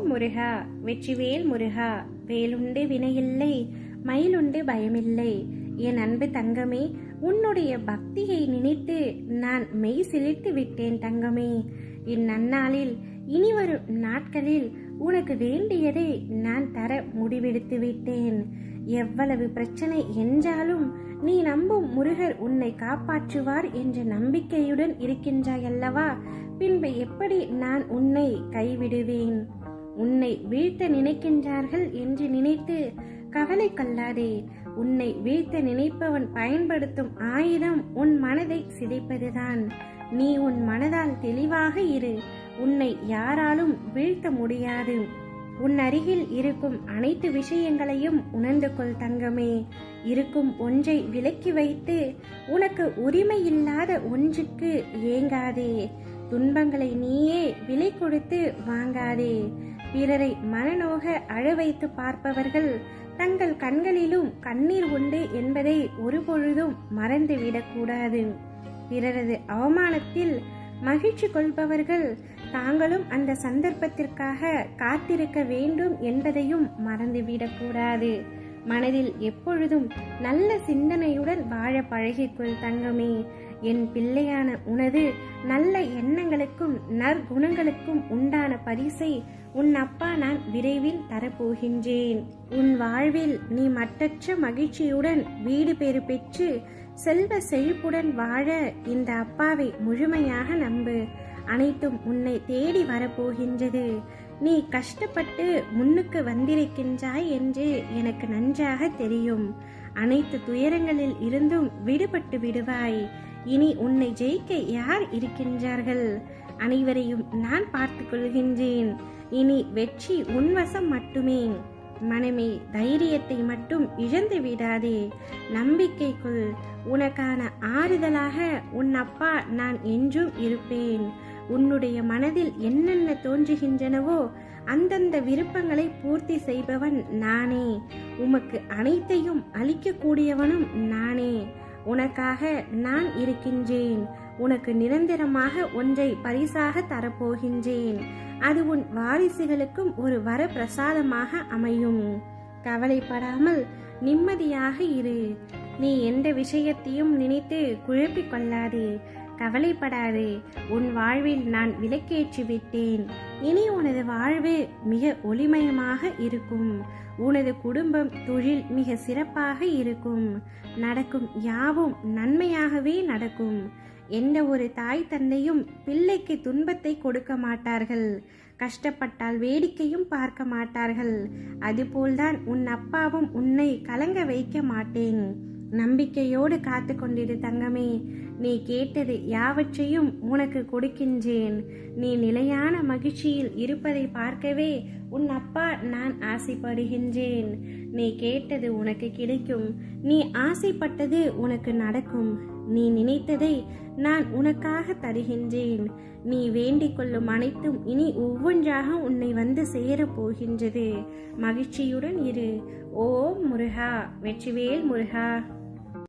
முருகா வெற்றிவேல் முருகா, வேலுண்டு வினையில்லை மயிலுண்டு பயமில்லை. என் அன்பு தங்கமே, உன்னுடைய பக்தியை நினைத்து நான் மெய் சிலிர்த்து விட்டேன் தங்கமே. இந்நன்னாளில் இனிவரும் நாட்களில் உனக்கு வேண்டியதை நான் தர முடிவெடுத்து விட்டேன். எவ்வளவு பிரச்சனை என்றாலும் நீ நம்பும் முருகர் உன்னை காப்பாற்றுவார் என்ற நம்பிக்கையுடன் இருக்கின்றாயல்லவா? பின்பு எப்படி நான் உன்னை கைவிடுவேன்? உன்னை வீழ்த்த நினைக்கின்றார்கள் என்று நினைத்து கவலை கொள்ளாதே. உன்னை வீழ்த்த நினைப்பவன் பயன்படுத்தும் ஆயுதம் உன் மனதை சிதைப்பதுதான். நீ உன் மனதால் தெளிவாக இரு. உன்னை யாராலும் வீழ்த்த முடியாது. உன் அருகில் இருக்கும் அனைத்து விஷயங்களையும் உணர்ந்து கொள் தங்கமே. இருக்கும் ஒன்றை விலக்கி வைத்து உனக்கு உரிமை இல்லாத ஒன்றுக்கு ஏங்காதே. துன்பங்களை நீயே விலை கொடுத்து வாங்காதே. பிறரை மனநோக அழ வைத்து பார்ப்பவர்கள் தங்கள் கண்களிலும் கண்ணீர் உண்டு என்பதை ஒருபொழுதும் மறந்துவிடக்கூடாது. பிறரது அவமானத்தில் மகிழ்ச்சி கொள்பவர்கள் தாங்களும் அந்த சந்தர்ப்பத்திற்காக காத்திருக்க வேண்டும் என்பதையும் மறந்துவிடக்கூடாது. மனதில் எப்பொழுதும் நல்ல சிந்தனையுடன் வாழ பழகிக்கொள் தங்கமே. என் பிள்ளையான உனது நல்ல எண்ணங்களுக்கும் நற்குணங்களுக்கும் உண்டான பரிசை உன் அப்பா நான் விரைவில் தரப்போகின்றேன். உன் வாழ்வில் நீ மட்டற்ற மகிழ்ச்சியுடன் வீடு பேறு பெற்று செல்வ செழிப்புடன் வாழ இந்த அப்பாவை முழுமையாக நம்பு. அனைத்தும் உன்னை தேடி வரப்போகின்றது. நீ கஷ்டப்பட்டு முன்னுக்கு வந்திருக்கின்றாய் என்று எனக்கு நன்றாக தெரியும். அனைத்து துயரங்களில் இருந்தும் விடுபட்டு விடுவாய். இனி உன்னை ஜெயிக்க யார் இருக்கின்றார்கள்? அனைவரையும் நான் பார்த்து கொள்கின்றேன். இனி வெற்றி உன்வசம் மட்டுமே. மனமே, தைரியத்தை மட்டும் இழந்து விடாதே. நம்பிக்கை கொள். உனக்கான ஆறுதலாக உன் அப்பா நான் என்றும் இருப்பேன். உன்னுடைய மனதில் என்னென்ன தோன்றுகின்றனவோ அந்தந்த விருப்பங்களை பூர்த்தி செய்பவன் நானே. உமக்கு அனைத்தையும் அளிக்கக்கூடியவனும் நானே. உனக்காக நான் இருக்கின்றேன். உனக்கு நிரந்தரமாக ஒன்றை பரிசாக தரப்போகின்றேன். அது உன் வாரிசுகளுக்கும் ஒரு வரப்பிரசாதமாக அமையும். கவலைப்படாமல் நிம்மதியாக இரு. நீ எந்த விஷயத்தையும் நினைத்து குழப்பிக் கொள்ளாதே. கவலைப்படாதே. உன் வாழ்வில் நான் விளக்கேற்றி விட்டேன். இனி உனது வாழ்வு மிக ஒளிமயமாக இருக்கும். உனது குடும்பம் தொழில் மிக சிறப்பாக இருக்கும். நடக்கும் யாவும் நன்மையாகவே நடக்கும். எந்த ஒரு தாய் தந்தையும் பிள்ளைக்கு துன்பத்தை கொடுக்க மாட்டார்கள். கஷ்டப்பட்டால் வேடிக்கையும் பார்க்க மாட்டார்கள். அதுபோல்தான் உன் அப்பாவும் உன்னை கலங்க வைக்க மாட்டேன். நம்பிக்கையோடு காத்து கொண்டிரு தங்கமே. நீ கேட்டது யாவற்றையும் உனக்கு கொடுக்கின்றேன். நீ நிலையான மகிழ்ச்சியில் இருப்பதை பார்க்கவே உன் அப்பா நான் ஆசைப்படுகின்றேன். நீ கேட்டது உனக்கு கிடைக்கும். நீ ஆசைப்பட்டது உனக்கு நடக்கும். நீ நினைத்ததை நான் உனக்காக தருகின்றேன். நீ வேண்டிக் கொள்ளும் அனைத்தும் இனி ஒவ்வொன்றாக உன்னை வந்து சேரப் போகின்றது. மகிழ்ச்சியுடன் இரு. ஓம் முருகா வெற்றிவேல் முருகா.